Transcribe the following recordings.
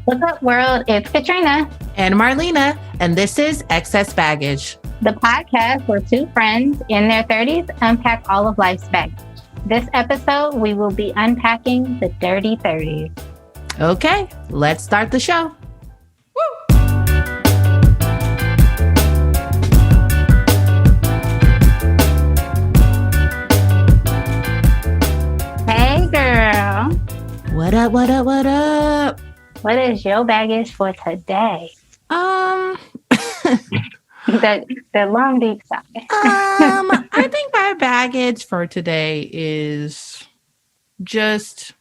What's up, world? It's Katrina and Marlina, and this is Excess Baggage, the podcast where two friends in their 30s unpack all of life's baggage. This episode, we will be unpacking the dirty 30s. Okay, let's start the show. Hey, girl. What up, what up, what up? What is your baggage for today? The long, deep sigh. I think my baggage for today is just,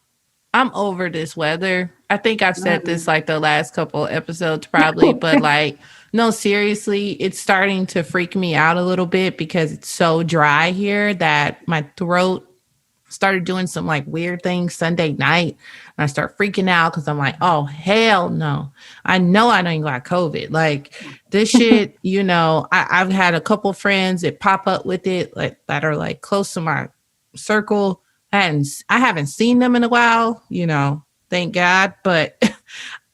I'm over this weather. I think I've said this like the last couple episodes probably, but like, no, seriously, it's starting to freak me out a little bit because it's so dry here that my throat started doing some like weird things Sunday night. And I start freaking out because I'm like, oh, hell no. I know I don't got COVID. Like this shit, you know, I've had a couple friends that pop up with it like that are like close to my circle. And I haven't seen them in a while, you know, thank God. But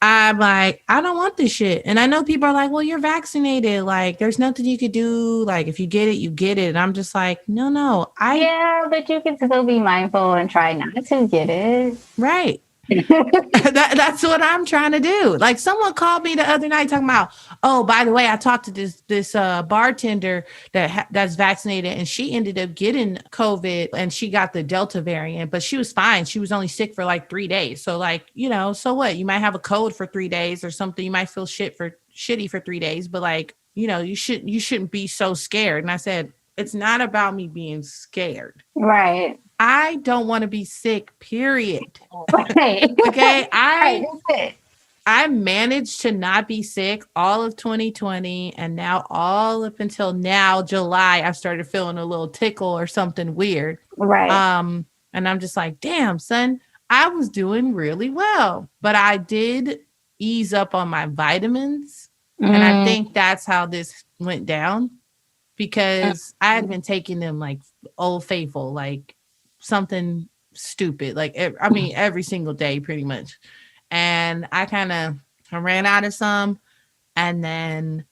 I'm like, I don't want this shit. And I know people are like, well, you're vaccinated. Like, there's nothing you could do. Like, if you get it, you get it. And I'm just like, no. Yeah, but you can still be mindful and try not to get it. Right. That's what I'm trying to do. Like someone called me the other night talking about, oh, by the way, I talked to this bartender that's vaccinated and she ended up getting COVID and she got the Delta variant, but she was fine. She was only sick for like 3 days. So like, you know, so what? You might have a cold for 3 days or something. You might feel shitty for 3 days, but like, you know, you shouldn't be so scared. And I said, it's not about me being scared. Right. I don't want to be sick, period. Right. Okay. I managed to not be sick all of 2020. And now all up until now, July, I started feeling a little tickle or something weird. Right. And I'm just like, damn, son, I was doing really well. But I did ease up on my vitamins. And I think that's how this went down. Because I had been taking them like Old Faithful, like something stupid, like every single day pretty much. And I ran out of some. And then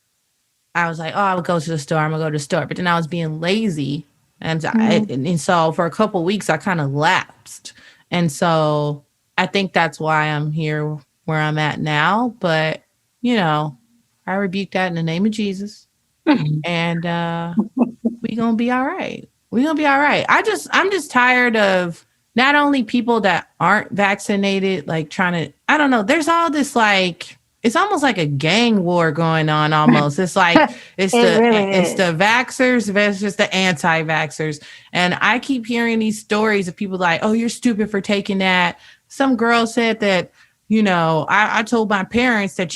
I was like, oh, I'll go to the store. I'm gonna go to the store. But then I was being lazy. And so for a couple of weeks, I kind of lapsed. And so I think that's why I'm here where I'm at now. But, you know, I rebuke that in the name of Jesus. And we're gonna be all right. I'm just tired of not only people that aren't vaccinated, like trying to, I don't know, there's all this like, it's almost like a gang war going on almost. It's like it's the vaxxers versus the anti-vaxxers. And I keep hearing these stories of people like, oh, you're stupid for taking that. Some girl said that, you know, I told my parents that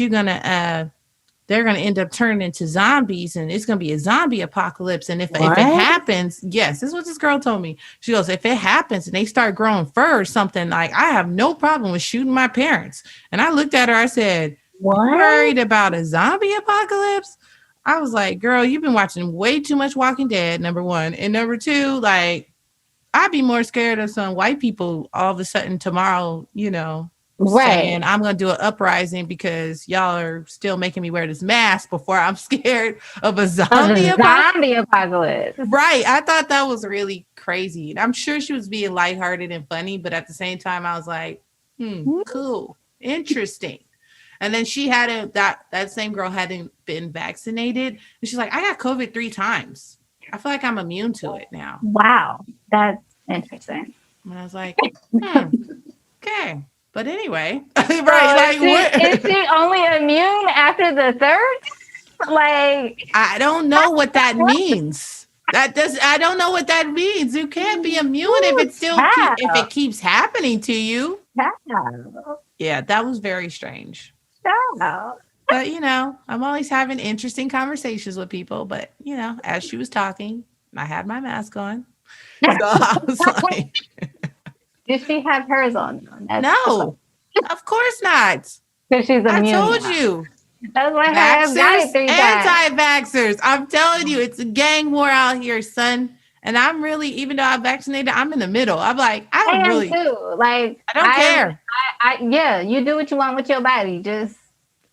they're going to end up turning into zombies and it's going to be a zombie apocalypse. And if it happens, yes, this is what this girl told me. She goes, if it happens and they start growing fur or something, like I have no problem with shooting my parents. And I looked at her, I said, what? You worried about a zombie apocalypse? I was like, girl, you've been watching way too much Walking Dead, number one. And number two, like, I'd be more scared of some white people all of a sudden tomorrow, you know, saying I'm going to do an uprising because y'all are still making me wear this mask before I'm scared of a zombie apocalypse. Right. I thought that was really crazy. I'm sure she was being lighthearted and funny, but at the same time, I was like, cool, interesting. And then she hadn't, that same girl hadn't been vaccinated. And she's like, I got COVID 3 times. I feel like I'm immune to it now. Wow. That's interesting. And I was like, okay. But anyway, right? Is she only immune after the third? Like, I don't know what that means. I don't know what that means. You can't be immune if it keeps happening to you. Yeah, that was very strange. But you know, I'm always having interesting conversations with people. But you know, as she was talking, I had my mask on, so I was like. Did she have hers on? No, of course not. Because she's immune. I told you. That's why I have got it 3 times. Anti-vaxxers. I'm telling you, it's a gang war out here, son. And I'm really, even though I'm vaccinated, I'm in the middle. I'm like, I don't care. Yeah, you do what you want with your body. Just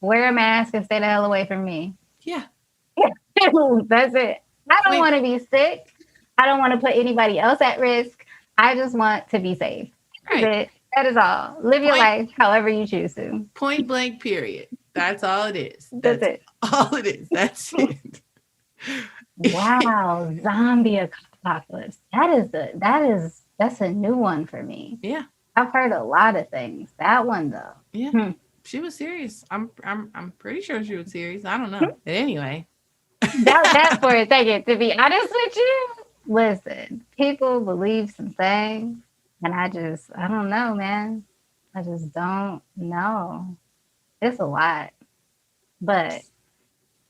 wear a mask and stay the hell away from me. Yeah. That's it. I don't Point, want to be sick. I don't want to put anybody else at risk. I just want to be safe. That's right. it. That is all. Live your Point, life however you choose to. point blank, period. That's all it is. That's That's it. all it is. That's it. Wow, zombie apocalypse. That's a new one for me. Yeah. I've heard a lot of things. That one though. Yeah. She was serious. I'm pretty sure she was serious. I don't know. Anyway. That for a second, to be honest with you. Listen, people believe some things, and I don't know, man. I just don't know. It's a lot. But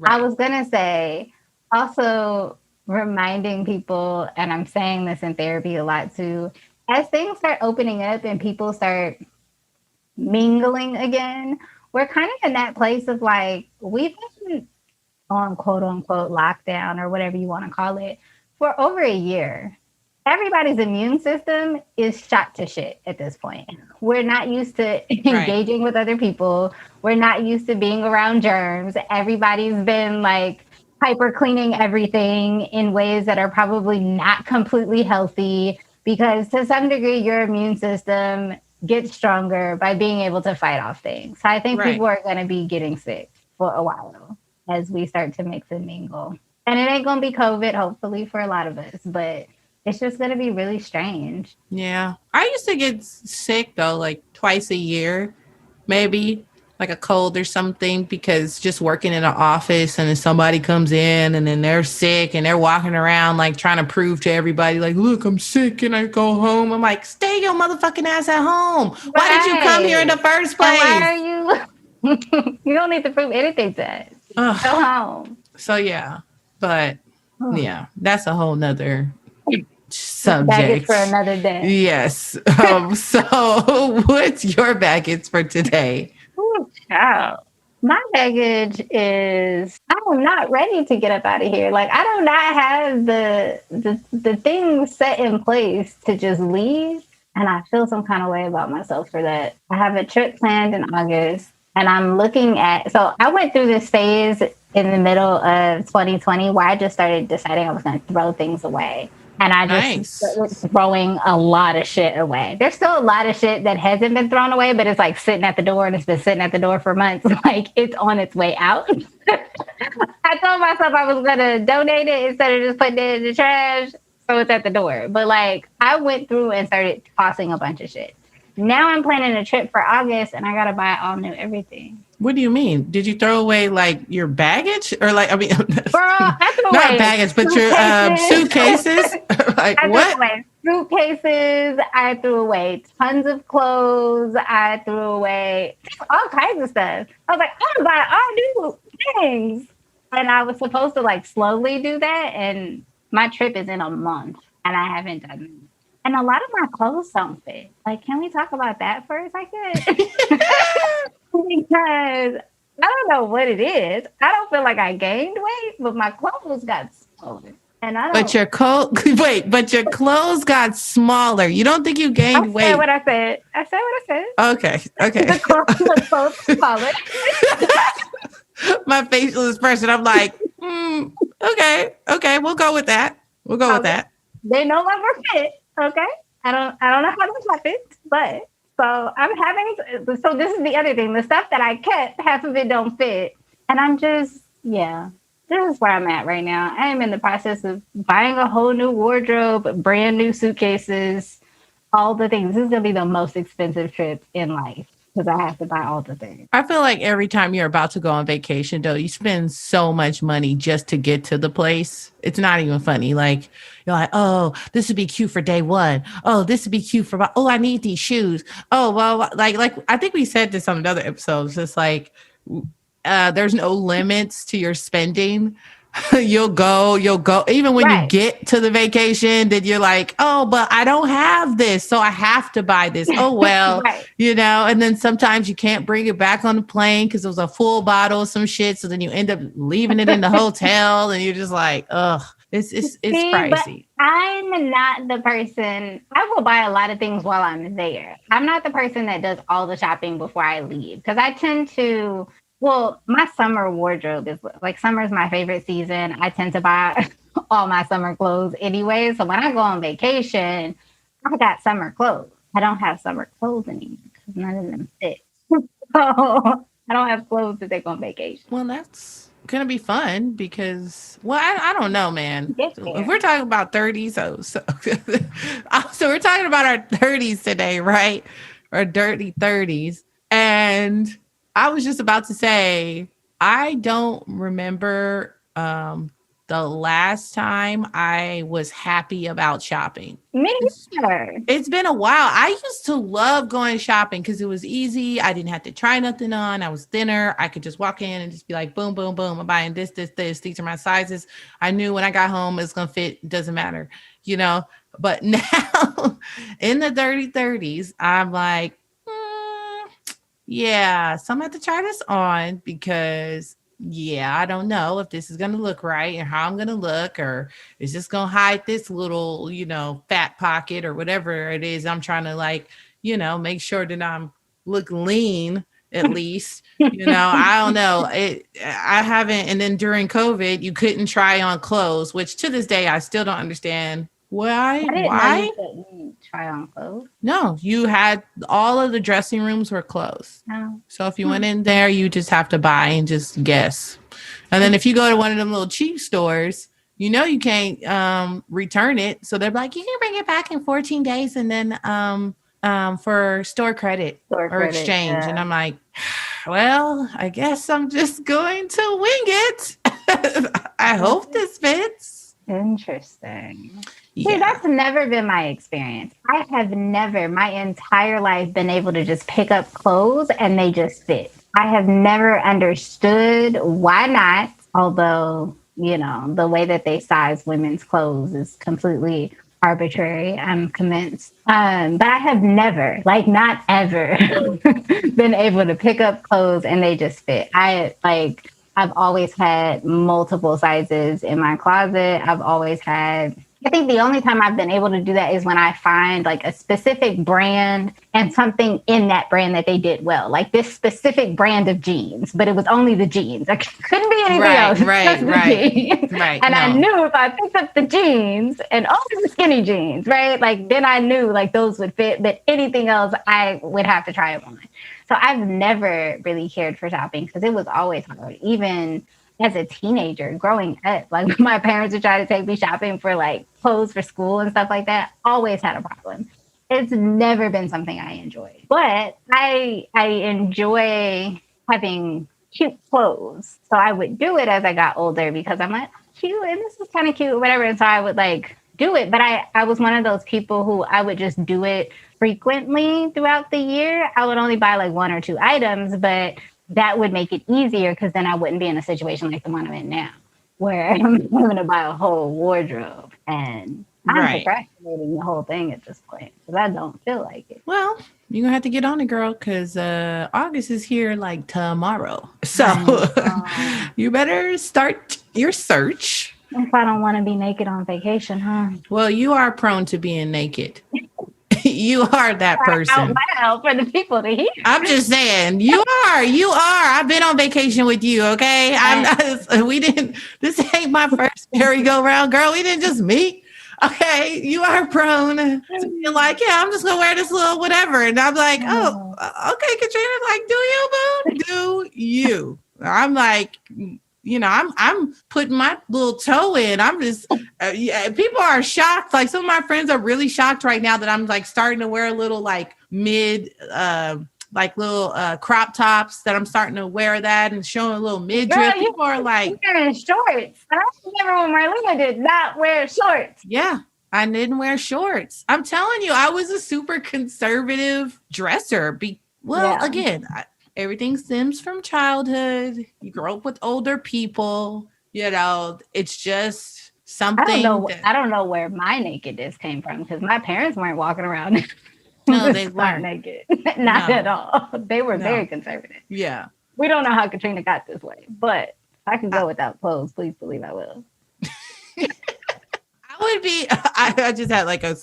I was gonna say also reminding people, and I'm saying this in therapy a lot too, as things start opening up and people start mingling again, we're kind of in that place of like, we've been on quote unquote lockdown or whatever you want to call it for over a year. Everybody's immune system is shot to shit at this point. We're not used to engaging with other people. We're not used to being around germs. Everybody's been like hyper cleaning everything in ways that are probably not completely healthy because to some degree your immune system gets stronger by being able to fight off things. So I think people are going to be getting sick for a while as we start to mix and mingle. And it ain't going to be COVID, hopefully, for a lot of us, but it's just going to be really strange. Yeah. I used to get sick, though, like twice a year, maybe like a cold or something, because just working in an office and then somebody comes in and then they're sick and they're walking around like trying to prove to everybody, like, look, I'm sick and I go home. I'm like, stay your motherfucking ass at home. Right. Why did you come here in the first place? And why are you? You don't need to prove anything to us. Go home. So, yeah. But, yeah, that's a whole nother subject. Baggage for another day. Yes. So what's your baggage for today? Ooh, child. My baggage is I'm not ready to get up out of here. Like I do not have the things set in place to just leave. And I feel some kind of way about myself for that. I have a trip planned in August and I'm looking at, so I went through this phase in the middle of 2020 where I just started deciding I was going to throw things away. And I just was throwing a lot of shit away. There's still a lot of shit that hasn't been thrown away, but it's like sitting at the door and it's been sitting at the door for months. Like it's on its way out. I told myself I was going to donate it instead of just putting it in the trash. So it's at the door. But like I went through and started tossing a bunch of shit. Now I'm planning a trip for August and I got to buy all new everything. What do you mean? Did you throw away like your baggage or like, I mean, girl, I threw not away baggage, but your suitcases? Like I what? threw away suitcases. I threw away tons of clothes. I threw away all kinds of stuff. I was like, I'm gonna buy all new things. And I was supposed to like slowly do that. And my trip is in a month and I haven't done it. And a lot of my clothes don't fit. Like, can we talk about that for a second? Because I don't know what it is. I don't feel like I gained weight, but my clothes got smaller. And I don't. But your clothes got smaller. You don't think you gained weight? I said what I said. I said what I said. Okay. The clothes smaller. My facial expression. I'm like, okay, we'll go with that. We'll go with that. They no longer fit. Okay. I don't know how this happened, but so I'm having. So this is the other thing. The stuff that I kept, half of it don't fit, and I'm just This is where I'm at right now. I am in the process of buying a whole new wardrobe, brand new suitcases, all the things. This is gonna be the most expensive trip in life. Because I have to buy all the things. I feel like every time you're about to go on vacation, though, you spend so much money just to get to the place. It's not even funny. Like, you're like, oh, this would be cute for day one. Oh, this would be cute for, I need these shoes. Oh, well, like I think we said this on another episode. It's like, there's no limits to your spending. You'll go. Even when you get to the vacation, then you're like, oh, but I don't have this, so I have to buy this. Oh, well, and then sometimes you can't bring it back on the plane because it was a full bottle of some shit. So then you end up leaving it in the hotel and you're just like, ugh. It's See, but pricey. I'm not the person. I will buy a lot of things while I'm there. I'm not the person that does all the shopping before I leave because I tend to. Well, my summer wardrobe is like summer is my favorite season. I tend to buy all my summer clothes anyway. So when I go on vacation, I got summer clothes. I don't have summer clothes anymore because none of them fit. So I don't have clothes to take on vacation. Well, that's gonna be fun because, well, I don't know, man. Get If there. we're talking about 30s, so we're talking about our 30s today, right? Our dirty 30s. And I was just about to say, I don't remember the last time I was happy about shopping. Me It's neither. it's been a while. I used to love going shopping because it was easy. I didn't have to try nothing on. I was thinner. I could just walk in and just be like, boom, boom, boom. I'm buying this, this, this. These are my sizes. I knew when I got home it's gonna fit. Doesn't matter, you know. But now in the dirty 30s, I'm like, yeah, so I'm gonna have to try this on because yeah, I don't know if this is gonna look right and how I'm gonna look, or is this gonna hide this little, fat pocket or whatever it is. I'm trying to like, make sure that I'm look lean at least. I don't know. I haven't, and then during COVID, you couldn't try on clothes, which to this day I still don't understand why. I didn't know you Why? couldn't try on clothes. No, you had all of the dressing rooms were closed. No. So if you went in there, you just have to buy and just guess. And then if you go to one of them little cheap stores, you can't return it. So they're like, you can bring it back in 14 days and then for store credit Store or credit. exchange. And Yeah. I'm like, well, I guess I'm just going to wing it. I hope this fits. Interesting. See, Yeah. that's never been my experience. I have never, my entire life, been able to just pick up clothes and they just fit. I have never understood why not, although, the way that they size women's clothes is completely arbitrary, I'm convinced. But I have never, like, not ever, been able to pick up clothes and they just fit. I've always had multiple sizes in my closet. I think the only time I've been able to do that is when I find like a specific brand and something in that brand that they did well, like this specific brand of jeans, but it was only the jeans. It couldn't be anything else. Right. Right. And I knew if I picked up the jeans and only the skinny jeans, right? Like then I knew like those would fit, but anything else I would have to try it on. So I've never really cared for shopping because it was always hard, even as a teenager growing up. Like my parents would try to take me shopping for like clothes for school and stuff like that. Always had a problem. It's never been something I enjoyed, but I enjoy having cute clothes. So I would do it as I got older because I'm like, cute, and this is kind of cute, whatever. And so I would like do it. But I was one of those people who I would just do it frequently throughout the year. I would only buy like one or two items, but that would make it easier because then I wouldn't be in a situation like the one I'm in now, where I'm having to buy a whole wardrobe. And I'm procrastinating the whole thing at this point because I don't feel like it. Well, you're going to have to get on it, girl, because August is here like tomorrow. So you better start your search. If I don't want to be naked on vacation, huh? Well, you are prone to being naked. You are that person. Out loud for the people to hear. I'm just saying, you are. I've been on vacation with you, okay? This ain't my first merry-go-round, girl. We didn't just meet. Okay, you are prone to be like, yeah, I'm just gonna wear this little whatever. And I'm like, oh, okay, Katrina, like, do you, boo? Do you? I'm like, I'm putting my little toe in. I'm just, people are shocked. Like some of my friends are really shocked right now that I'm like starting to wear a little like little crop tops, that I'm starting to wear that and showing a little midriff. People are like, wearing shorts. I remember when Marlena did not wear shorts. Yeah, I didn't wear shorts. I'm telling you, I was a super conservative dresser. Again, everything stems from childhood. You grow up with older people. It's just something. I don't know where my nakedness came from because my parents weren't walking around. No, they weren't naked. Not at all. They were very conservative. Yeah. We don't know how Katrina got this way, but if I can go without clothes, please believe I will. would be. I just had like a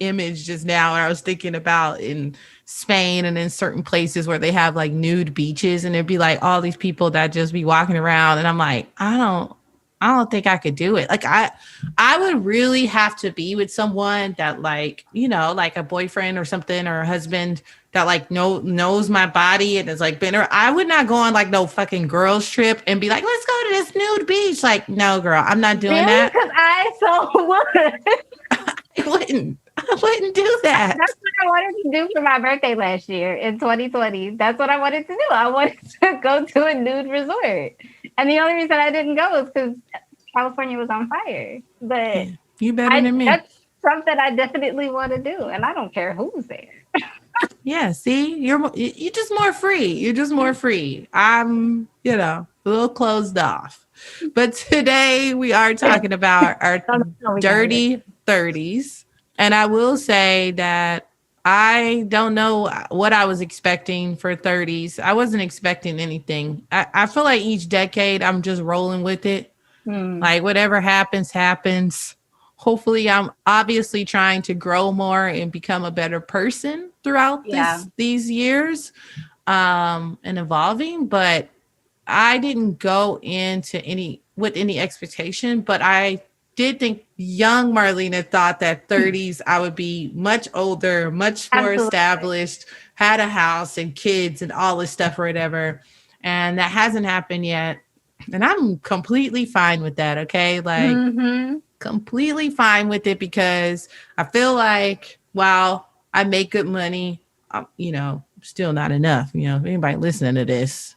image just now, and I was thinking about in Spain and in certain places where they have like nude beaches, and it'd be like all these people that just be walking around, and I'm like, I don't think I could do it. Like I would really have to be with someone that like, like a boyfriend or something or a husband that like knows my body and is like been or I would not go on like no fucking girls trip and be like, let's go to this nude beach. Like, no, girl, I'm not doing Really? that. Because I so would. I wouldn't do that. That's what I wanted to do for my birthday last year in 2020. That's what I wanted to do. I wanted to go to a nude resort. And the only reason I didn't go was because California was on fire. But you better than me. That's something I definitely want to do. And I don't care who's there. Yeah, see, you're just more free. You're just more free. I'm, a little closed off. But today we are talking about our dirty 30s. And I will say that I don't know what I was expecting for 30s. I wasn't expecting anything. I feel like each decade I'm just rolling with it. Like whatever happens, happens. Hopefully I'm obviously trying to grow more and become a better person throughout these years and evolving. But I didn't go into with any expectation, but I did think young Marlena thought that 30s I would be much older, much more established, had a house and kids and all this stuff or whatever. And that hasn't happened yet. And I'm completely fine with that. Okay. Like completely fine with it because I feel like while I make good money, still not enough. If anybody listening to this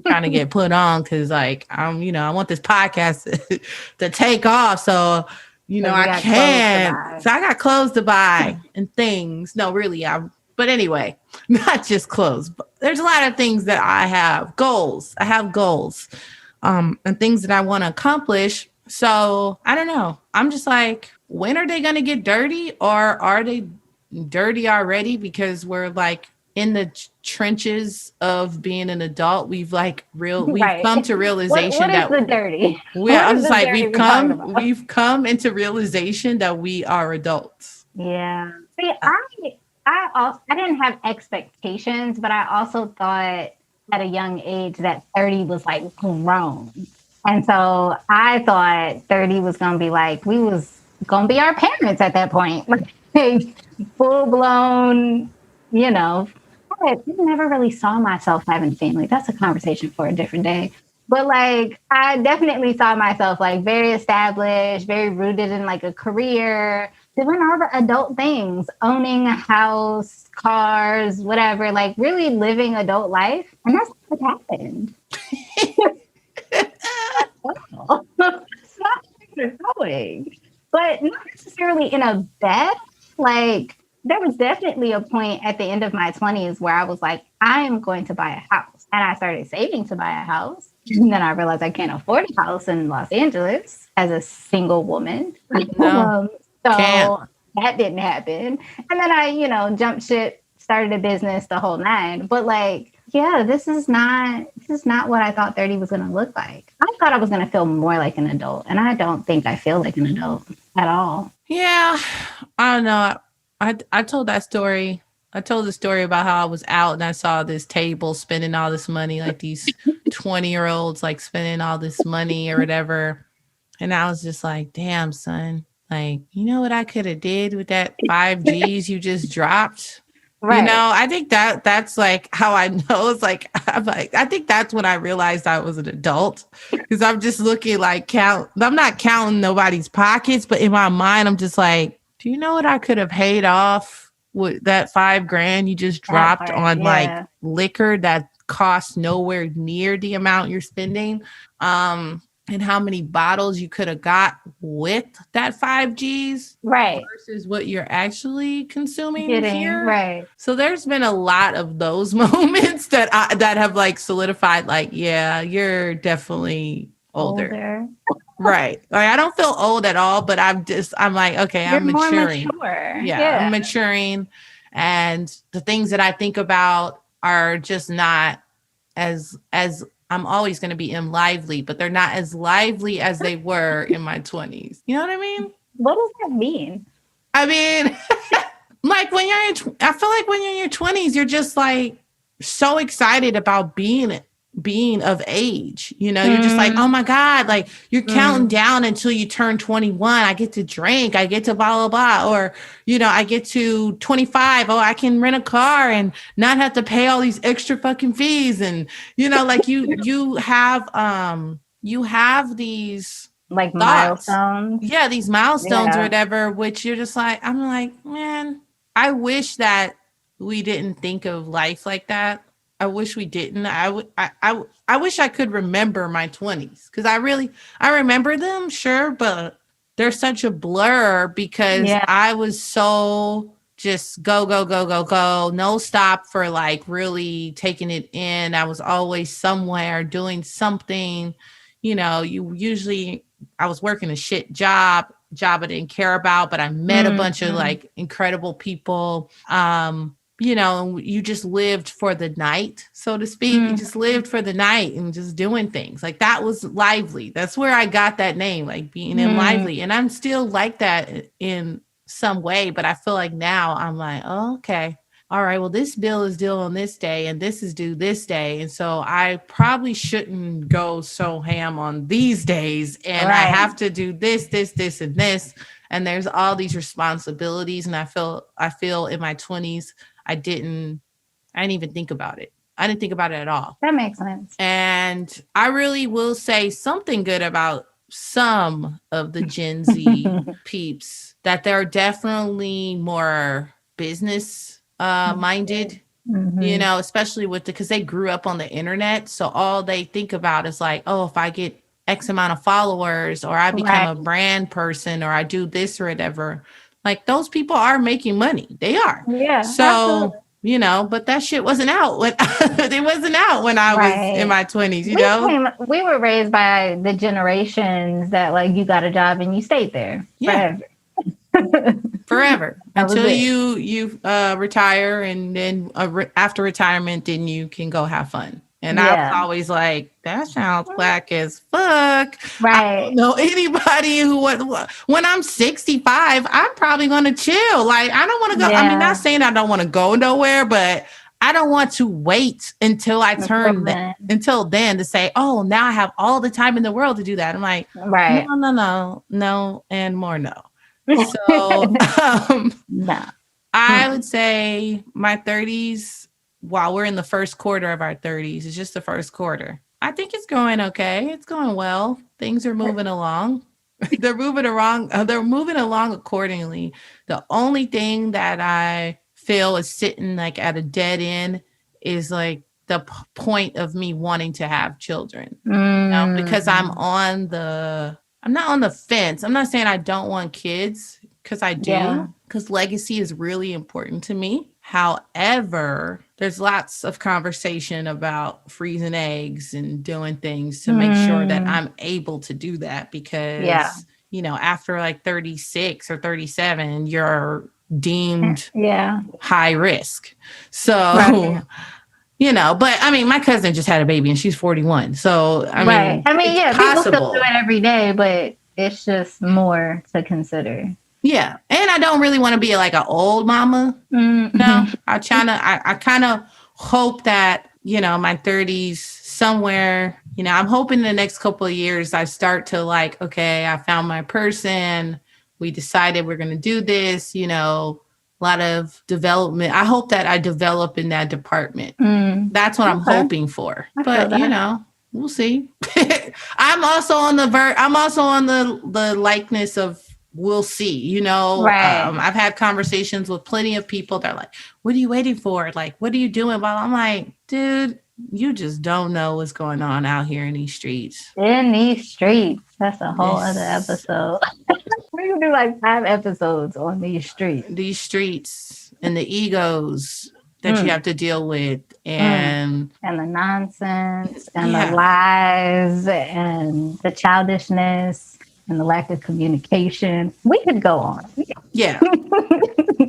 trying to get put on because like I want this podcast to take off. So I can't. So I got clothes to buy and things. No, really, but anyway, not just clothes. But there's a lot of things that I have goals. I have goals and things that I want to accomplish. So I don't know. I'm just like, when are they going to get dirty, or are they dirty already? Because we're like in the trenches of being an adult. We've come to realization what is the dirty? I'm just like we've come into realization that we are adults. Yeah. See, I didn't have expectations, but I also thought at a young age that 30 was like grown. And so I thought 30 was going to be like, we was going to be our parents at that point. Like full blown, I never really saw myself having a family. That's a conversation for a different day. But like, I definitely saw myself like very established, very rooted in like a career, doing all the adult things, owning a house, cars, whatever, like really living adult life. And that's what happened. That's not where they're going. But not necessarily in a bad, like, there was definitely a point at the end of my 20s where I was like, I am going to buy a house. And I started saving to buy a house. And then I realized I can't afford a house in Los Angeles as a single woman. No, so that didn't happen. And then I, jumped ship, started a business, the whole nine. But like, yeah, this is not what I thought 30 was going to look like. I thought I was going to feel more like an adult. And I don't think I feel like an adult at all. Yeah, I don't know. I told that story. I told the story about how I was out and I saw this table spending all this money, like these 20-year-olds like spending all this money or whatever. And I was just like, damn, son, like, you know what I could have did with that 5 G's you just dropped? Right. I think that's like how I know. It's like, I think that's when I realized I was an adult, because I'm just looking like I'm not counting nobody's pockets, but in my mind, I'm just like, do you know what I could have paid off with that $5,000 you just dropped on like liquor that costs nowhere near the amount you're spending? And how many bottles you could have got with that 5 G's, right, versus what you're actually consuming here. Right. So there's been a lot of those moments that have like solidified, like, yeah, you're definitely older. Right. Like, I don't feel old at all, but I'm like, okay, you're I'm maturing. More mature. Yeah, I'm maturing. And the things that I think about are just not as I'm always going to be lively, but they're not as lively as they were in my 20s. You know what I mean? What does that mean? I mean, like when you're I feel like when you're in your 20s, you're just like so excited about being of age. You know, you're just like, Mm, oh my God, like you're counting mm, down until you turn 21. I get to drink, I get to blah, blah, blah. Or, you know, I get to 25. Oh, I can rent a car and not have to pay all these extra fucking fees. And, you know, like you have these like thoughts. milestones. Yeah, these milestones or Yeah. whatever, which you're just like, I'm like, man, I wish that we didn't think of life like that. I wish we didn't. I wish I could remember my 20s because I remember them, sure, but they're such a blur because Yeah. I was so just go, go, go, go, go, no stop for like really taking it in. I was always somewhere doing something. You know, you usually I was working a shit job I didn't care about, but I met a bunch of Mm, like incredible people. You know, you just lived for the night, so to speak. You mm, just lived for the night and just doing things. Like that was lively. That's where I got that name, like being in mm, lively. And I'm still like that in some way, but I feel like now I'm like, oh, okay. All right, well, this bill is due on this day and this is due this day. And so I probably shouldn't go so ham on these days. And I right. have to do this, and this. And there's all these responsibilities. And I feel in my 20s, I didn't even think about it. I didn't think about it at all. That makes sense. And I really will say something good about some of the Gen Z peeps that they're definitely more business minded, you Hmm. know, especially with because they grew up on the internet. So all they think about is like, oh, if I get X amount of followers or I become Right. a brand person or I do this or whatever, like those people are making money. They are. Yeah, absolutely. So, you know, but that shit wasn't out when it wasn't out when I was in Right. my 20s, you know? We were raised by the generations that like you got a job and you stayed there Yeah. forever. Forever That was until it. you retire and then after retirement then you can go have fun. And I was Yeah. always like, that sounds whack as fuck. I don't Right. know anybody who would. When I'm 65, I'm probably going to chill. Like, I don't want to go. I mean, not Yeah. saying I don't want to go nowhere, but I don't want to wait until I Until turn then. until then to say, oh, now I have all the time in the world to do that. I'm like, no, Right. no, no, no, and more no. So, No. I Mm. would say my 30s, while we're in the first quarter of our 30s, it's just the first quarter. I think it's going okay. It's going well. Things are moving along. They're moving along accordingly. The only thing that I feel is sitting like at a dead end is like the point of me wanting to have children. You know, because Mm. I'm not on the fence. I'm not saying I don't want kids because I Yeah. do, because legacy is really important to me. However, there's lots of conversation about freezing eggs and doing things to make sure that Mm. I'm able to do that Yeah. because, you know, after like 36 or 37, you're deemed Yeah. high risk. Right. So, you know, but I mean, my cousin just had a baby and she's 41. So, I Right. mean, I mean, it's yeah, people still do possible. it every day, but it's just more to consider. Yeah. And I don't really want to be like an old mama. No, Mm. I kind of hope that, you know, my 30s somewhere, you know, I'm hoping in the next couple of years I start to like, okay, I found my person. We decided we're going to do this, you know, a lot of development. I hope that I develop in that department. Mm. That's what I'm Okay. hoping for. I feel But, you that. know, we'll see. I'm also on the likeness of we'll see. You know, Right. I've had conversations with plenty of people that are like, what are you waiting for? Like, what are you doing? Well, I'm like, dude, you just don't know what's going on out here in these streets. In these streets. That's a whole other This episode. We can do like 5 episodes on these streets. these streets and the egos that you Mm. have to deal with. Mm. And And the nonsense and the yeah, lies and the childishness and the lack of communication. We could go on. yeah.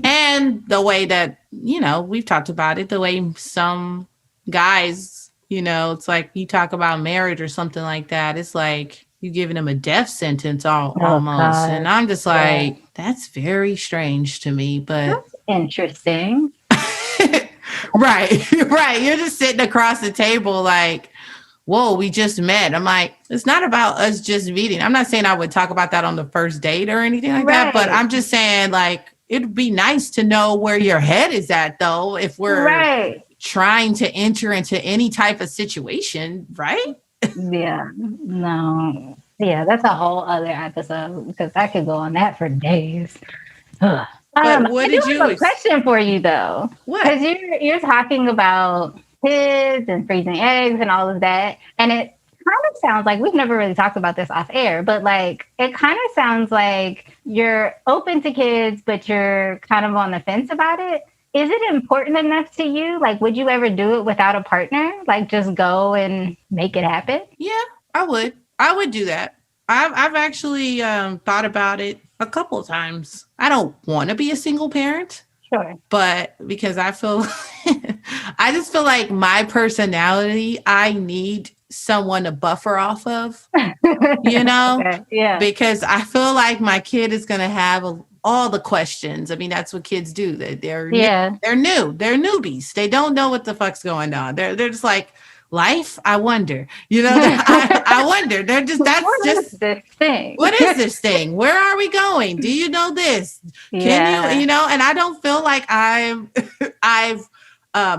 And the way that, you know, we've talked about it, the way some guys, you know, it's like you talk about marriage or something like that. It's like you giving them a death sentence Oh almost. And God. I'm just Yeah. like, that's very strange to me. But That's interesting. right, right. You're just sitting across the table like, whoa, we just met. I'm like, it's not about us just meeting. I'm not saying I would talk about that on the first date or anything like that, but Right. I'm just saying like it'd be nice to know where your head is at though if we're Right. trying to enter into any type of situation, right? Yeah. No. Yeah, that's a whole other episode because I could go on that for days. Ugh. But what I do did you have a question for you though, what? because you're talking about kids and freezing eggs and all of that, and it kind of sounds like we've never really talked about this off air, but like it kind of sounds like you're open to kids, but you're kind of on the fence about it. Is it important enough to you? Like, would you ever do it without a partner? Like, just go and make it happen? Yeah, I would. I would do that. I've actually thought about it a couple of times. I don't want to be a single parent, Sure. but because I feel I just feel like my personality, I need someone to buffer off of, you know, Okay. Yeah. because I feel like my kid is going to have all the questions. I mean, that's what kids do. They're new. Yeah. They're new. They're newbies. They don't know what the fuck's going on. They're just like, life, I wonder. You know, I wonder. They're just that's What is just this thing? what is this thing? Where are we going? Do you know this? Can Yeah. you know? And I don't feel like I've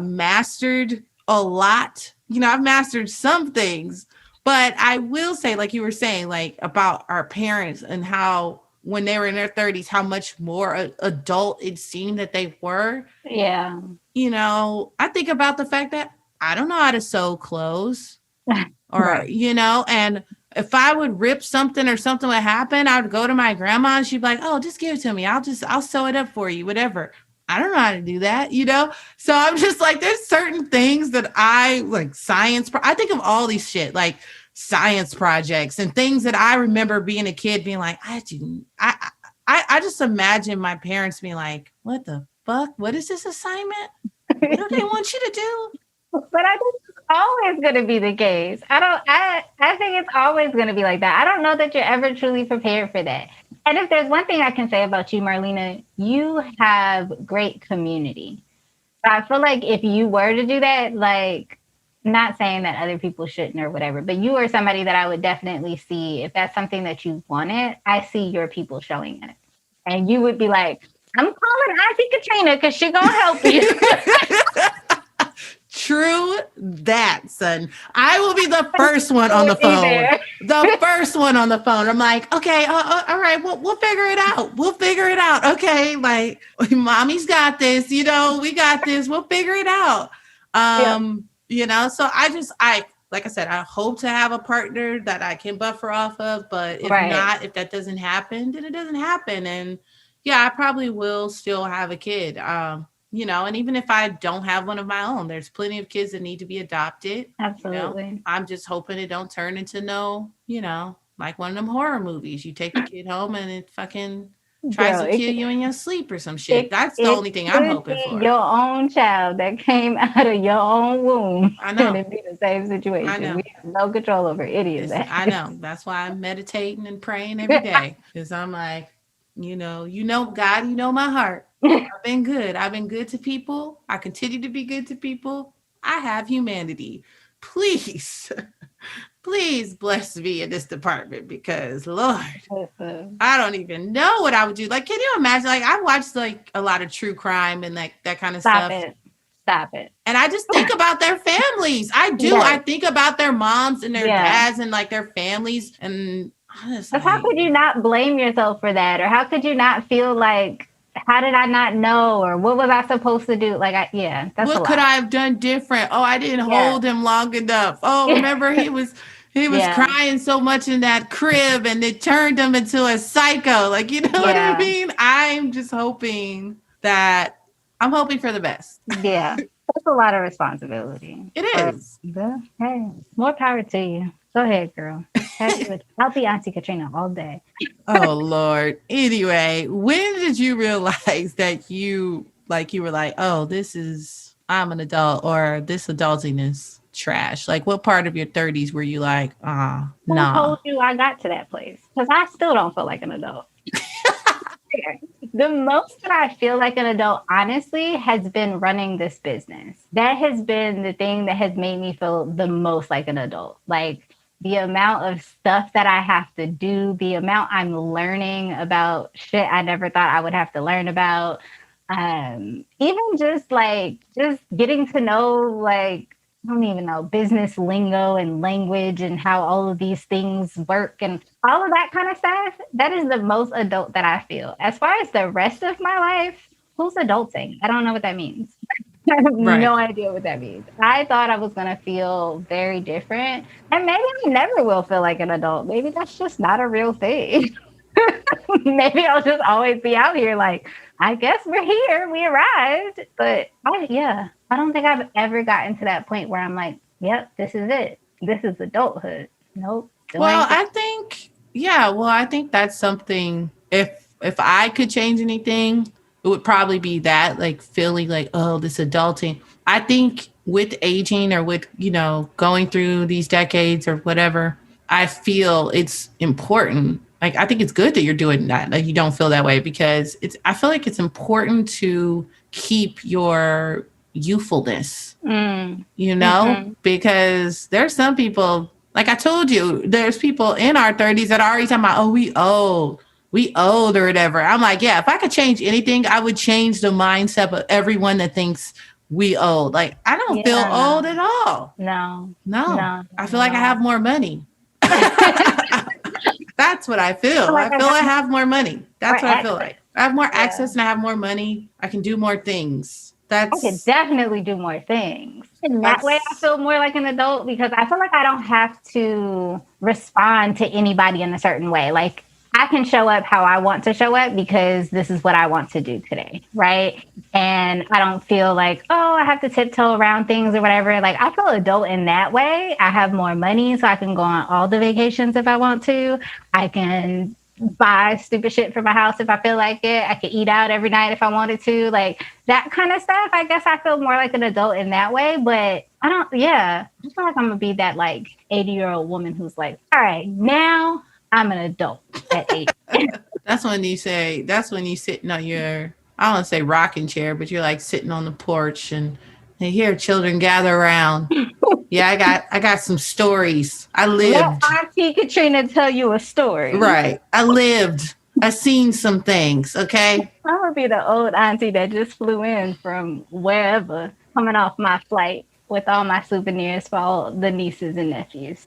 mastered a lot. You know, I've mastered some things, but I will say, like you were saying, like about our parents and how when they were in their 30s, how much more adult it seemed that they were. Yeah. You know, I think about the fact that I don't know how to sew clothes or, Right. you know, and if I would rip something or something would happen, I would go to my grandma and she'd be like, oh, just give it to me. I'll sew it up for you, whatever. I don't know how to do that, you know? So I'm just like, there's certain things that I like I think of all these shit, like science projects and things that I remember being a kid being like, I just imagine my parents being like, what the fuck? What is this assignment? What do they want you to do? But I think it's always going to be the case. I think it's always going to be like that. I don't know that you're ever truly prepared for that. And if there's one thing I can say about you, Marlena, you have great community. So I feel like if you were to do that, like, not saying that other people shouldn't or whatever, but you are somebody that I would definitely see if that's something that you wanted. I see your people showing it. And you would be like, I'm calling Auntie Katrina because she's going to help you. True that, son. I will be the first one on the phone. The first one on the phone. I'm like, okay, all right, we'll figure it out. We'll figure it out. Okay, like mommy's got this. You know, we got this. We'll figure it out. You know, so I like I said, I hope to have a partner that I can buffer off of. But if not, if that doesn't happen, then it doesn't happen. And yeah, I probably will still have a kid. You know, and even if I don't have one of my own, there's plenty of kids that need to be adopted. Absolutely. You know? I'm just hoping it don't turn into you know, like one of them horror movies. You take the kid home and it fucking tries to kill you in your sleep or some shit. That's the only thing I'm hoping for. Your own child that came out of your own womb. I know. And it'd be the same situation. I know. We have no control over any of that. I know. That's why I'm meditating and praying every day. Because I'm like, you know, God, you know my heart. I've been good. I've been good to people. I continue to be good to people. I have humanity. Please, please bless me in this department because Lord, I don't even know what I would do. Like, can you imagine? Like, I watched like a lot of true crime and like that kind of stuff. Stop it. And I just think about their families. I do. Yes. I think about their moms and their dads and like their families. And honestly, how could you not blame yourself for that? Or how could you not feel like, how did I not know? Or what was I supposed to do? Like, that's what could I have done different? Oh, I didn't hold him long enough. Oh, remember he was crying so much in that crib and it turned him into a psycho. Like, you know what I mean? I'm just hoping I'm hoping for the best. Yeah. That's a lot of responsibility. It is. Hey, more power to you. Go ahead, girl. I'll be Auntie Katrina all day. Oh, Lord. Anyway, when did you realize that you were like, oh, I'm an adult or this adultiness? trash? Like, what part of your 30s were you like, Who nah? told you I got to that place? Because I still don't feel like an adult. The most that I feel like an adult, honestly, has been running this business. That has been the thing that has made me feel the most like an adult. Like the amount of stuff that I have to do, the amount I'm learning about shit I never thought I would have to learn about. Even just getting to know like I don't even know business lingo and language and how all of these things work and all of that kind of stuff. That is the most adult that I feel. As far as the rest of my life, who's adulting? I don't know what that means. I have Right. no idea what that means. I thought I was going to feel very different. And maybe I never will feel like an adult. Maybe that's just not a real thing. Maybe I'll just always be out here like, I guess we're here. We arrived. But I don't think I've ever gotten to that point where I'm like, yep, this is it. This is adulthood. Nope. Still Well, ain't I think, yeah, well, I think that's something, if I could change anything, it would probably be that, like feeling like, oh, this adulting. I think with aging or with, going through these decades or whatever, I feel it's important. Like, I think it's good that you're doing that. Like, you don't feel that way because I feel like it's important to keep your youthfulness, because there's some people, like I told you, there's people in our 30s that are already talking about, oh, we old or whatever. I'm like, yeah, if I could change anything, I would change the mindset of everyone that thinks we old. Like, I don't feel old at all. No. I feel like I have more money. That's what I feel. I feel I have more money. That's what I feel like. I have more access and I have more money. I can do more things. I could definitely do more things. In that way, I feel more like an adult because I feel like I don't have to respond to anybody in a certain way. Like, I can show up how I want to show up because this is what I want to do today, right? And I don't feel like, oh, I have to tiptoe around things or whatever. Like, I feel adult in that way. I have more money, so I can go on all the vacations if I want to. I can buy stupid shit for my house if I feel like it. I could eat out every night if I wanted to. Like, that kind of stuff. I guess I feel more like an adult in that way. But I feel like I'm going to be that, like, 80-year-old woman who's like, all right, now I'm an adult at 80. That's when you sitting on your, I don't want to say rocking chair, but you're like sitting on the porch and you hear children gather around. Yeah, I got some stories. I lived. Let Auntie Katrina tell you a story. Right. I lived. I seen some things, okay? I'm going to be the old auntie that just flew in from wherever, coming off my flight with all my souvenirs for all the nieces and nephews.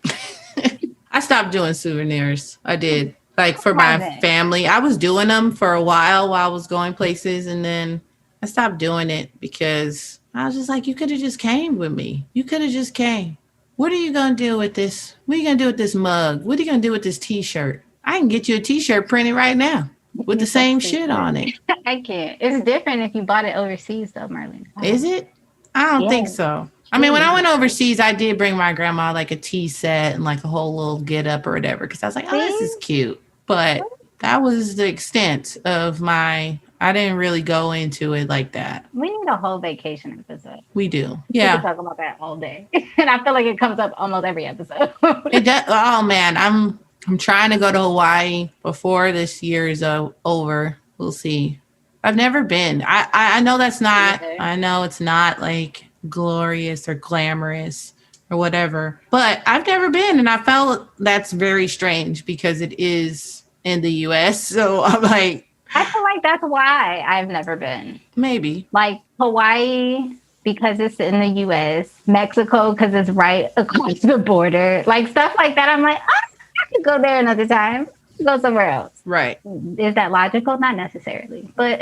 I stopped doing souvenirs. I did. Like for my family. I was doing them for a while I was going places, and then I stopped doing it because I was just like, you could have just came with me. You could have just came. What are you going to do with this? What are you going to do with this mug? What are you going to do with this t-shirt? I can get you a t-shirt printed right now with the same shit on it. I can't. It's different if you bought it overseas though, Marlene. Is it? I don't think so. I mean, when I went overseas, I did bring my grandma like a tea set and like a whole little get up or whatever because I was like, oh, this is cute. But that was the extent of I didn't really go into it like that. We need a whole vacation episode. We do. Yeah. We can talk about that all day. And I feel like it comes up almost every episode. It does. Oh, man. I'm trying to go to Hawaii before this year is over. We'll see. I've never been. I know that's not, I know it's not like glorious or glamorous or whatever, but I've never been, and I felt that's very strange because it is in the US. So I'm like, I feel like that's why I've never been. Maybe like Hawaii because it's in the US, Mexico because it's right across the border, like stuff like that. I'm like, oh, I could go there another time. Go somewhere else. Right. Is that logical? Not necessarily, but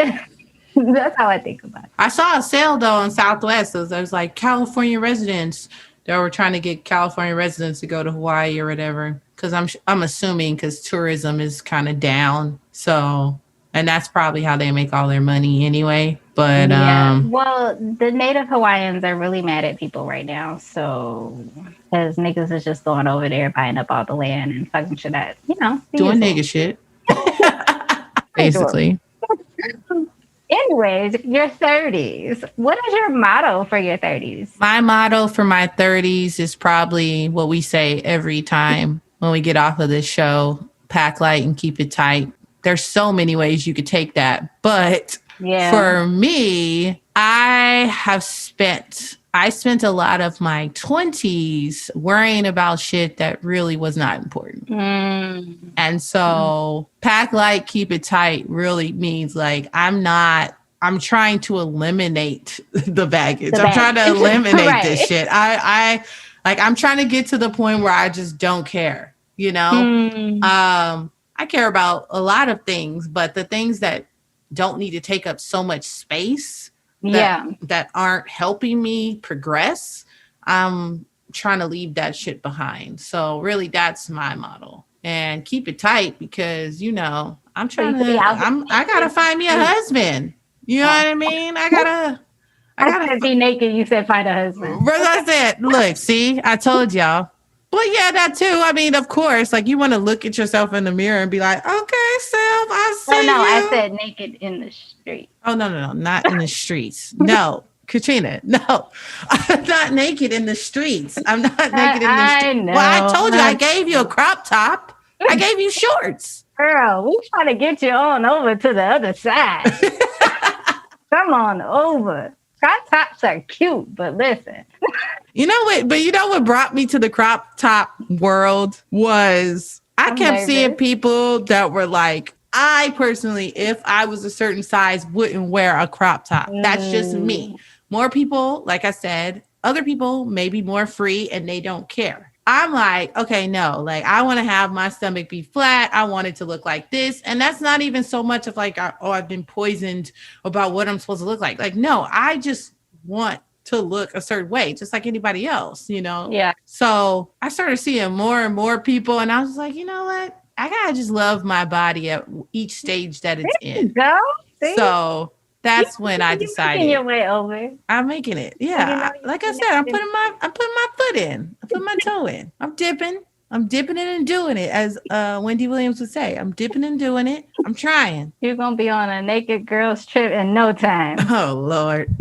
that's how I think about it. I saw a sale though on Southwest. There was like California residents. They were trying to get California residents to go to Hawaii or whatever. Because I'm assuming because tourism is kind of down. So, and that's probably how they make all their money anyway. But well, the native Hawaiians are really mad at people right now. So, because niggas is just going over there buying up all the land and fucking shit up, doing nigga shit, basically. Anyways, your 30s. What is your motto for your 30s? My motto for my 30s is probably what we say every time when we get off of this show: pack light and keep it tight. There's so many ways you could take that. But Yeah. for me, I spent a lot of my 20s worrying about shit that really was not important. And so pack light, keep it tight really means like I'm trying to eliminate the baggage. I'm trying to eliminate Right. this shit. I'm trying to get to the point where I just don't care, you know? I care about a lot of things, but the things that don't need to take up so much space that aren't helping me progress, I'm trying to leave that shit behind. So really that's my model. And keep it tight because, you know, I gotta find me a husband. You know what I mean? I gotta said be naked. You said find a husband. I said, look, see, I told y'all. But yeah, that too. I mean, of course, like you want to look at yourself in the mirror and be like, okay, self, I see you. I said naked in the street. Oh, no, not in the streets. No, Katrina, no. I'm not naked in the streets. I'm not naked in the streets. Well, I told you I gave you a crop top. I gave you shorts. Girl, we trying to get you on over to the other side. Come on over. Crop tops are cute, but listen. You know what? But you know what brought me to the crop top world was I kept seeing people that were like, I personally, if I was a certain size, wouldn't wear a crop top. That's just me. More people, like I said, other people may be more free and they don't care. I'm like, okay, no, like I want to have my stomach be flat. I want it to look like this. And that's not even so much of like, I've been poisoned about what I'm supposed to look like. Like, no, I just want to look a certain way, just like anybody else, you know? Yeah. So I started seeing more and more people and I was like, you know what? I gotta just love my body at each stage that it's in. Go. See? So that's when I decided. Making your way over. I'm making it. Yeah. Like I said, I'm putting my foot in. I put my toe in. I'm dipping it and doing it, as Wendy Williams would say. I'm dipping and doing it. I'm trying. You're gonna be on a naked girls trip in no time. Oh Lord.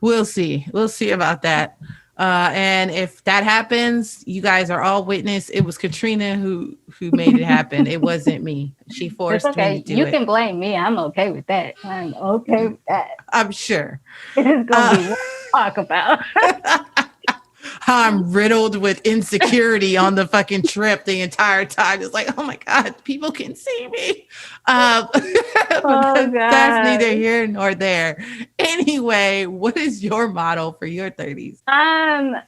We'll see. We'll see about that. And if that happens, you guys are all witness. It was Katrina who made it happen. It wasn't me. She forced me to do it. You can blame me. I'm okay with that. I'm okay with that. I'm sure. It's gonna be what to talk about. How I'm riddled with insecurity on the fucking trip the entire time. It's like, oh my God, people can see me. That's neither here nor there. Anyway, what is your motto for your 30s?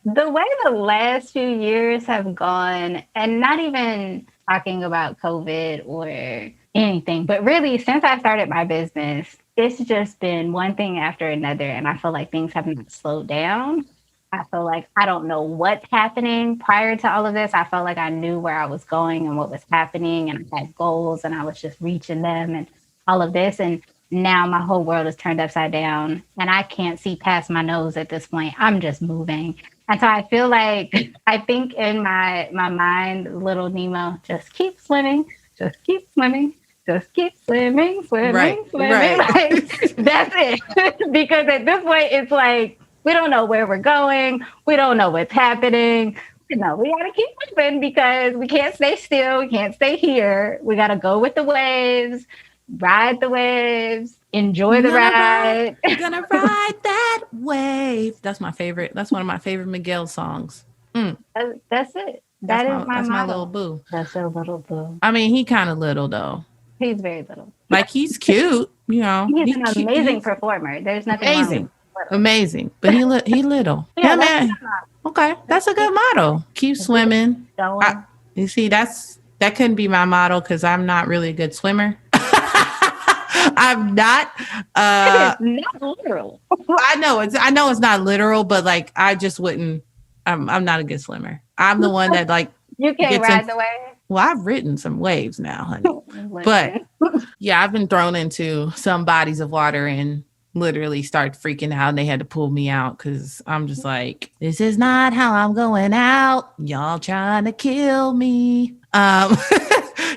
The way the last few years have gone, and not even talking about COVID or anything, but really since I started my business, it's just been one thing after another. And I feel like things have not slowed down. I feel like I don't know what's happening. Prior to all of this, I felt like I knew where I was going and what was happening, and I had goals and I was just reaching them and all of this. And now my whole world is turned upside down and I can't see past my nose at this point. I'm just moving. And so I feel like, I think in my mind, little Nemo, just keep swimming, just keep swimming. Just keep swimming. Right. Like, that's it. Because at this point, it's like, we don't know where we're going. We don't know what's happening. You know, we got to keep moving because we can't stay still. We can't stay here. We got to go with the waves, ride the waves, enjoy the ride. We're going to ride that wave. That's my favorite. That's one of my favorite Miguel songs. That's it. That's my little boo. That's your little boo. I mean, he kind of little though. He's very little. Like he's cute, you know. He's an amazing performer. There's nothing wrong. Amazing, but he little. Yeah, man. Okay, that's a good motto. Keep swimming. You see, that couldn't be my motto because I'm not really a good swimmer. I'm not. It is not literal. I know it's not literal, but like I just wouldn't. I'm not a good swimmer. I'm the one that like you can't ride the wave. Well, I've ridden some waves now, honey. But yeah, I've been thrown into some bodies of water and literally start freaking out, and they had to pull me out because I'm just like, this is not how I'm going out. Y'all trying to kill me.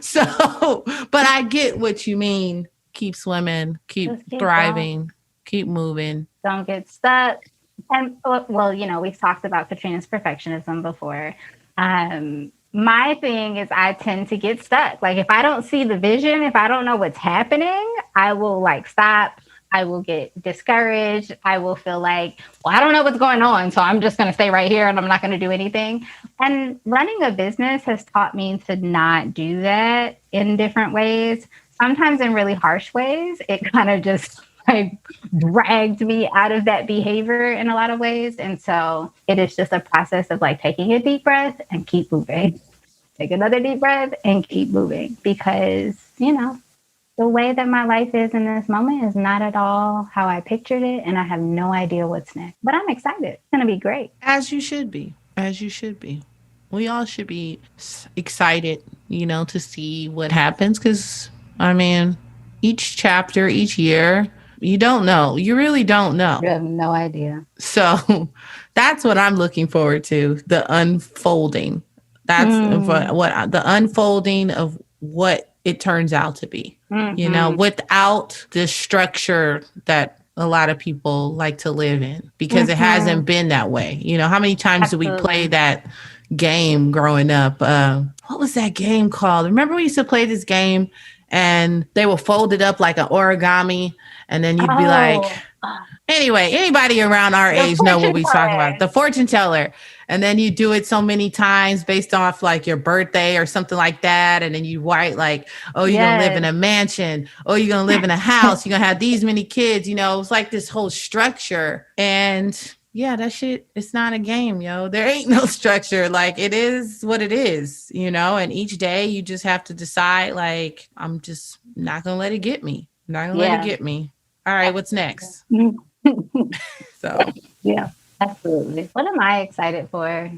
So, but I get what you mean. keep swimming, keep Just keep thriving, going. keep moving. Don't get stuck. And well, we've talked about Katrina's perfectionism before. My thing is I tend to get stuck. Like if I don't see the vision, if I don't know what's happening, I will like stop. I will get discouraged. I will feel like, well, I don't know what's going on. So I'm just going to stay right here and I'm not going to do anything. And running a business has taught me to not do that in different ways. Sometimes in really harsh ways. It kind of just like dragged me out of that behavior in a lot of ways. And so it is just a process of like taking a deep breath and keep moving. Take another deep breath and keep moving because, the way that my life is in this moment is not at all how I pictured it. And I have no idea what's next. But I'm excited. It's going to be great. As you should be. As you should be. We all should be excited, to see what happens. Because, I mean, each chapter, each year, you don't know. You really don't know. You have no idea. So that's what I'm looking forward to. The unfolding. That's what the unfolding of what it turns out to be, without the structure that a lot of people like to live in because it hasn't been that way. How many times do we play that game growing up? What was that game called? Remember we used to play this game and they were folded up like an origami and then you'd be like, anyway, anybody around our age know what we're talking about. The fortune teller. And then you do it so many times based off like your birthday or something like that. And then you write like, oh, you're going to live in a mansion. Oh, you're going to live in a house. You're going to have these many kids. It's like this whole structure. And yeah, that shit, it's not a game, yo. There ain't no structure. Like it is what it is, and each day you just have to decide like, I'm just not going to let it get me. I'm not going to let it get me. All right, what's next? So, yeah. Absolutely. What am I excited for?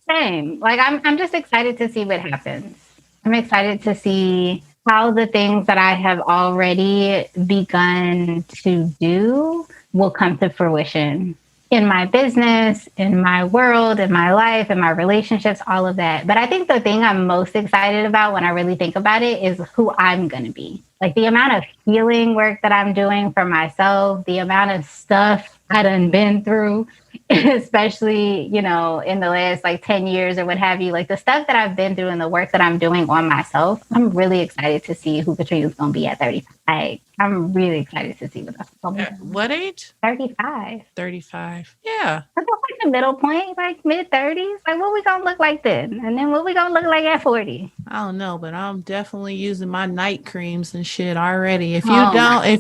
Same. Like I'm just excited to see what happens. I'm excited to see how the things that I have already begun to do will come to fruition in my business, in my world, in my life, in my relationships, all of that. But I think the thing I'm most excited about when I really think about it is who I'm going to be. Like the amount of healing work that I'm doing for myself, the amount of stuff I done been through, especially, in the last like 10 years or what have you, like the stuff that I've been through and the work that I'm doing on myself, I'm really excited to see who Katrina's going to be at 35. I'm really excited to see what that's going to be. What age? 35. 35. Yeah. That's like the middle point, like mid-30s. Like what we going to look like then? And then what we going to look like at 40? I don't know, but I'm definitely using my night creams and shit already. If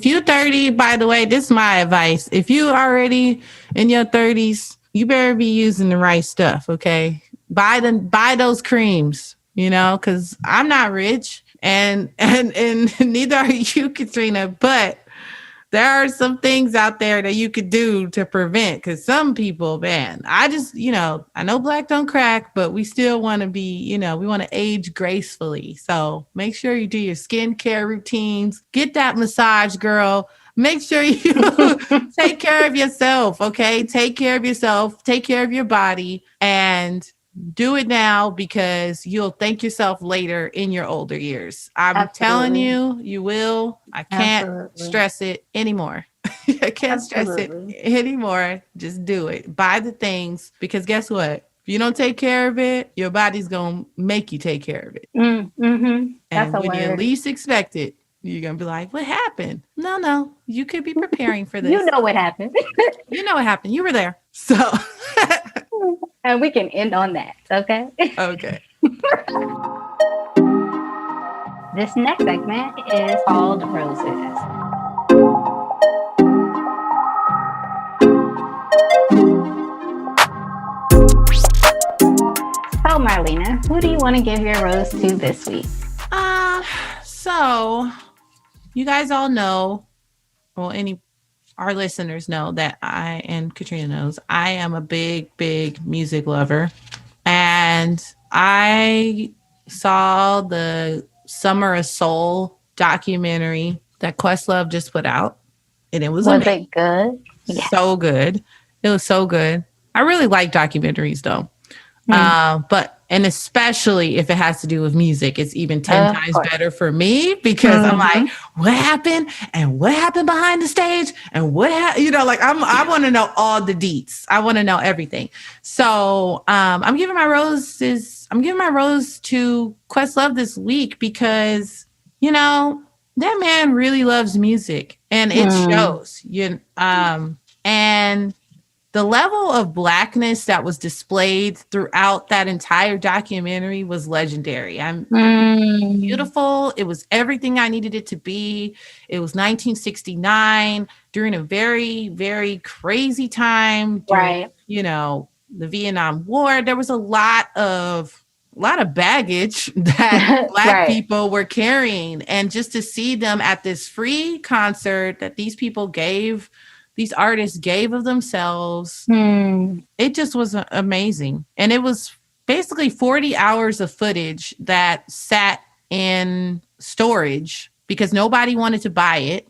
you're 30, by the way, this is my advice. If you already in your 30s, you better be using the right stuff, okay? Buy those creams, because I'm not rich and neither are you, Katrina, but there are some things out there that you could do to prevent because some people, man, I just, I know black don't crack, but we still want to be, we want to age gracefully. So make sure you do your skincare routines, get that massage, girl. Make sure you take care of yourself, okay? Take care of yourself, take care of your body, and do it now because you'll thank yourself later in your older years. I'm telling you, you will. I can't stress it anymore. I can't stress it anymore. Just do it. Buy the things because guess what? If you don't take care of it, your body's going to make you take care of it. Mm-hmm. And when you least expect it, you're going to be like, what happened? No. You could be preparing for this. You know what happened. You know what happened. You were there. So... And we can end on that, okay? Okay. This next segment is called Roses. So, Marlina, who do you want to give your rose to this week? So you guys all know, well, our listeners know that and Katrina knows, I am a big, big music lover. And I saw the Summer of Soul documentary that Questlove just put out. And it was amazing. It good? Yeah. So good. It was so good. I really like documentaries though. But and especially if it has to do with music, it's even 10 Of times course. better for me because I'm Mm-hmm. like, what happened and what happened behind the stage and like I want to know all the deets. I want to know everything. So I'm giving my rose to Questlove this week because that man really loves music and it shows. And the level of blackness that was displayed throughout that entire documentary was legendary. Beautiful. It was everything I needed it to be. It was 1969 during a very, very crazy time during, Right. The Vietnam War. There was a lot of baggage that Black Right. people were carrying. And just to see them at this free concert that these artists gave of themselves, it just was amazing. And it was basically 40 hours of footage that sat in storage because nobody wanted to buy it.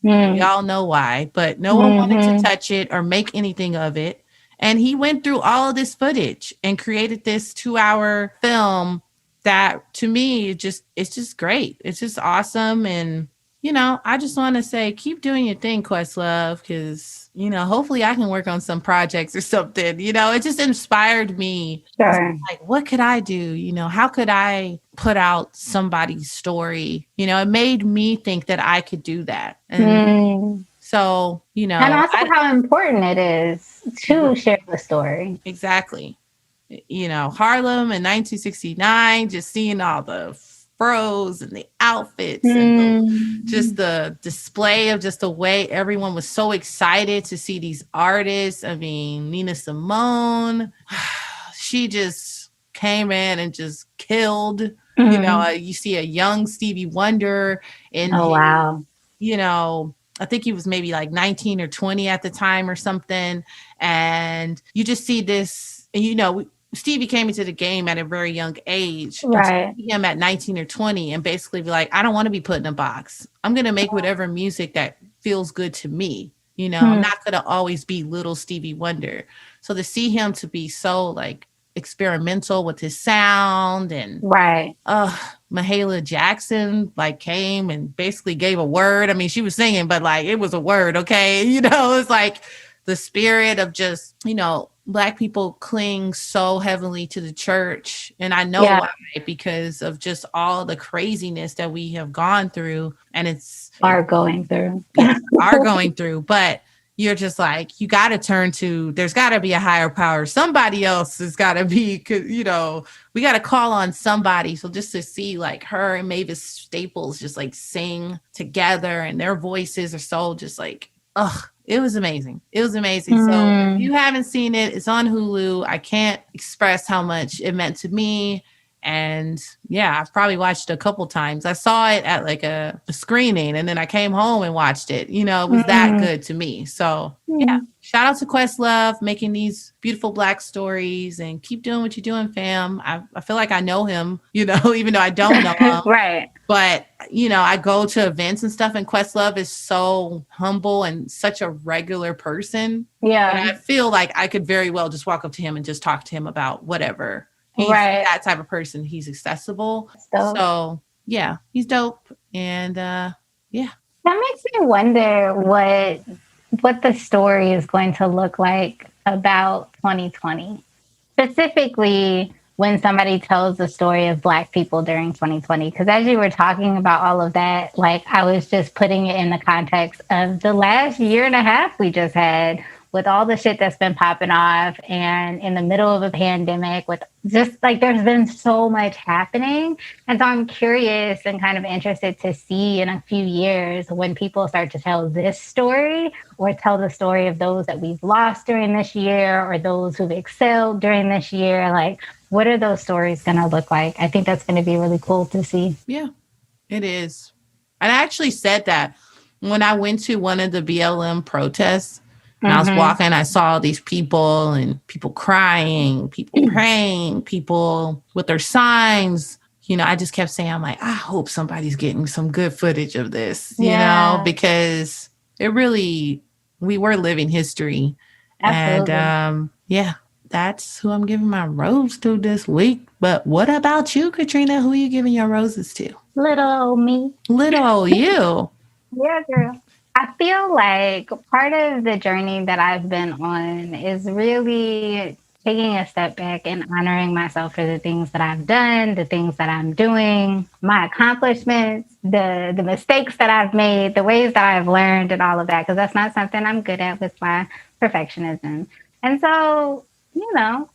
We all know why, but no one wanted to touch it or make anything of it. And he went through all of this footage and created this 2-hour film that to me, it's just great. It's just awesome. And, I just want to say, keep doing your thing, Questlove, because, hopefully I can work on some projects or something. It just inspired me. Sure. Like, what could I do? How could I put out somebody's story? It made me think that I could do that. And so, and also how important it is to share the story. Exactly. Harlem in 1969, just seeing all the fros and the outfits and just the display of just the way everyone was so excited to see these artists. I mean, Nina Simone, she just came in and just killed. You see a young Stevie Wonder wow. I think he was maybe like 19 or 20 at the time or something. And you just see this, and Stevie came into the game at a very young age. Right. And him at 19 or 20 and basically be like, I don't want to be put in a box. I'm going to make whatever music that feels good to me. I'm not going to always be little Stevie Wonder. So to see him to be so like experimental with his sound and right. Mahalia Jackson like came and basically gave a word. I mean, she was singing, but like it was a word. Okay. It's like the spirit of just, Black people cling so heavily to the church. And I know why, because of just all the craziness that we have gone through and are going through. But you're just like, you got to turn to, there's got to be a higher power. Somebody else has got to be, we got to call on somebody. So just to see like her and Mavis Staples just like sing together and their voices are so just like, it was amazing. It was amazing. So if you haven't seen it, it's on Hulu. I can't express how much it meant to me. And yeah, I've probably watched it a couple times. I saw it at like a screening and then I came home and watched it. It was that good to me. So yeah, shout out to Questlove making these beautiful Black stories and keep doing what you're doing, fam. I feel like I know him, even though I don't know him. Right. But, I go to events and stuff and Questlove is so humble and such a regular person. Yeah. And I feel like I could very well just walk up to him and just talk to him about whatever. He's that type of person. He's accessible. So yeah, he's dope. And yeah. That makes me wonder what the story is going to look like about 2020. Specifically when somebody tells the story of Black people during 2020. Because as you were talking about all of that, like I was just putting it in the context of the last year and a half we just had with all the shit that's been popping off and in the middle of a pandemic with just like there's been so much happening. And so I'm curious and kind of interested to see in a few years when people start to tell this story or tell the story of those that we've lost during this year or those who've excelled during this year. Like, what are those stories going to look like? I think that's going to be really cool to see. Yeah, it is. And I actually said that when I went to one of the BLM protests. And I was walking, I saw these people and people crying, people praying, people with their signs. I just kept saying, I'm like, I hope somebody's getting some good footage of this, because it really, we were living history. Absolutely. And yeah, that's who I'm giving my rose to this week. But what about you, Katrina? Who are you giving your roses to? Little old me. Little old you. Yeah, girl. I feel like part of the journey that I've been on is really taking a step back and honoring myself for the things that I've done, the things that I'm doing, my accomplishments, the mistakes that I've made, the ways that I've learned and all of that, because that's not something I'm good at with my perfectionism. And so,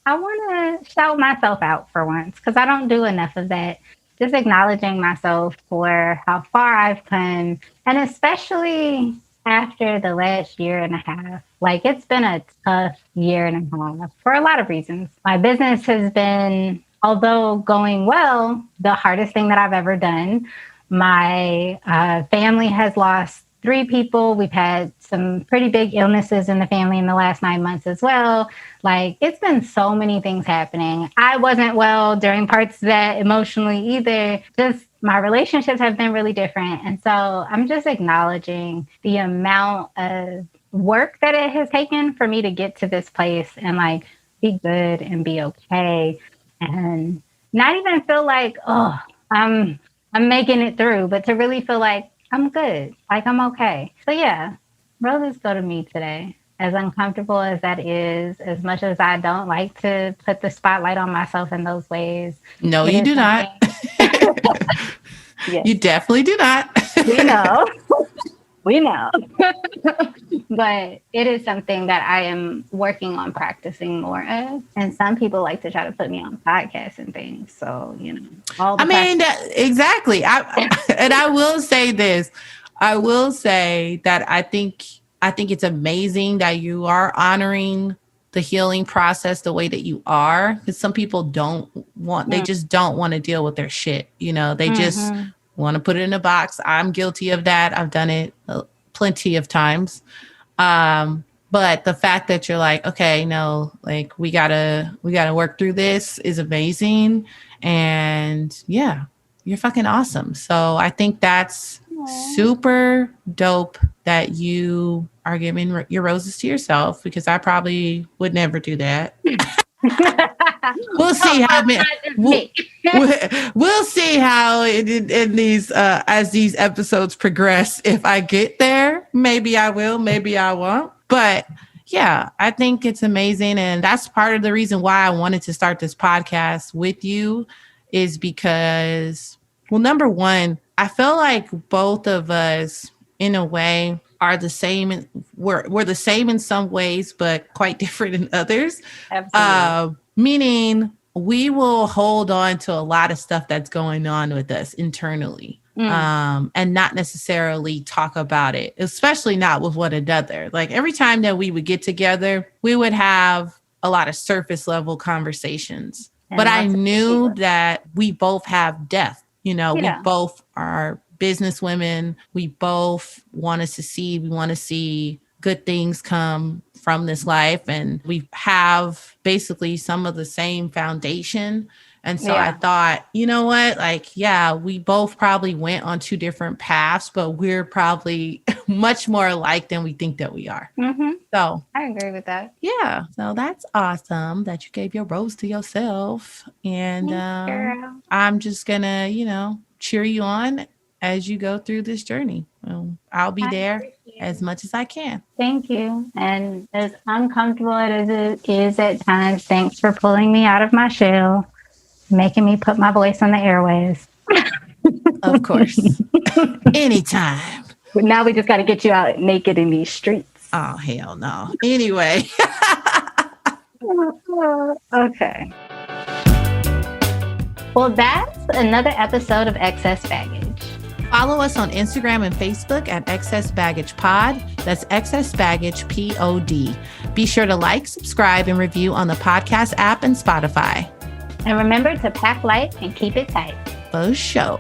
I want to shout myself out for once because I don't do enough of that. Just acknowledging myself for how far I've come, and especially after the last year and a half. Like, it's been a tough year and a half for a lot of reasons. My business has been, although going well, the hardest thing that I've ever done. My family has lost 3 people. We've had some pretty big illnesses in the family in the last 9 months as well. Like, it's been so many things happening. I wasn't well during parts of that emotionally either. Just my relationships have been really different. And so I'm just acknowledging the amount of work that it has taken for me to get to this place and like be good and be okay and not even feel like, oh, I'm making it through, but to really feel like I'm good, like I'm okay. So yeah, roses go to me today. As uncomfortable as that is, as much as I don't like to put the spotlight on myself in those ways. No, you do not. Yes. You definitely do not. We know. We know. But it is something that I am working on practicing more of. And some people like to try to put me on podcasts and things. So, exactly. And I will say this. I will say that I think it's amazing that you are honoring the healing process the way that you are. Because some people they just don't want to deal with their shit. They just want to put it in a box. I'm guilty of that. I've done it plenty of times. But the fact that you're like, okay, no, like we gotta work through this is amazing. And yeah, you're fucking awesome. So I think that's super dope that you are giving your roses to yourself, because I probably would never do that. We'll see how we'll see how in these as these episodes progress. If I get there, maybe I will, maybe I won't. But yeah, I think it's amazing, and that's part of the reason why I wanted to start this podcast with you, is because, well, number one, I feel like both of us, in a way, are the same. We're the same in some ways, but quite different in others. Absolutely. Meaning we will hold on to a lot of stuff that's going on with us internally, and not necessarily talk about it, especially not with one another. Like every time that we would get together, we would have a lot of surface level conversations. But I knew that we both have depth. We both are business women. We both want to see good things come from this life. And we have basically some of the same foundation. And so I thought, you know what? Like, yeah, we both probably went on 2 different paths, but we're probably much more alike than we think that we are. Mm-hmm. So I agree with that. Yeah. So that's awesome that you gave your rose to yourself. And I'm just going to, cheer you on as you go through this journey. I'll be there as much as I can. Thank you. And as uncomfortable as it is at times, thanks for pulling me out of my shell, making me put my voice on the airwaves. Of course. Anytime. But now we just got to get you out naked in these streets. Oh, hell no. Anyway. Okay. Well, that's another episode of Excess Baggage. Follow us on Instagram and Facebook at Excess Baggage Pod. That's Excess Baggage POD. Be sure to like, subscribe, and review on the podcast app and Spotify. And remember to pack light and keep it tight. For sure.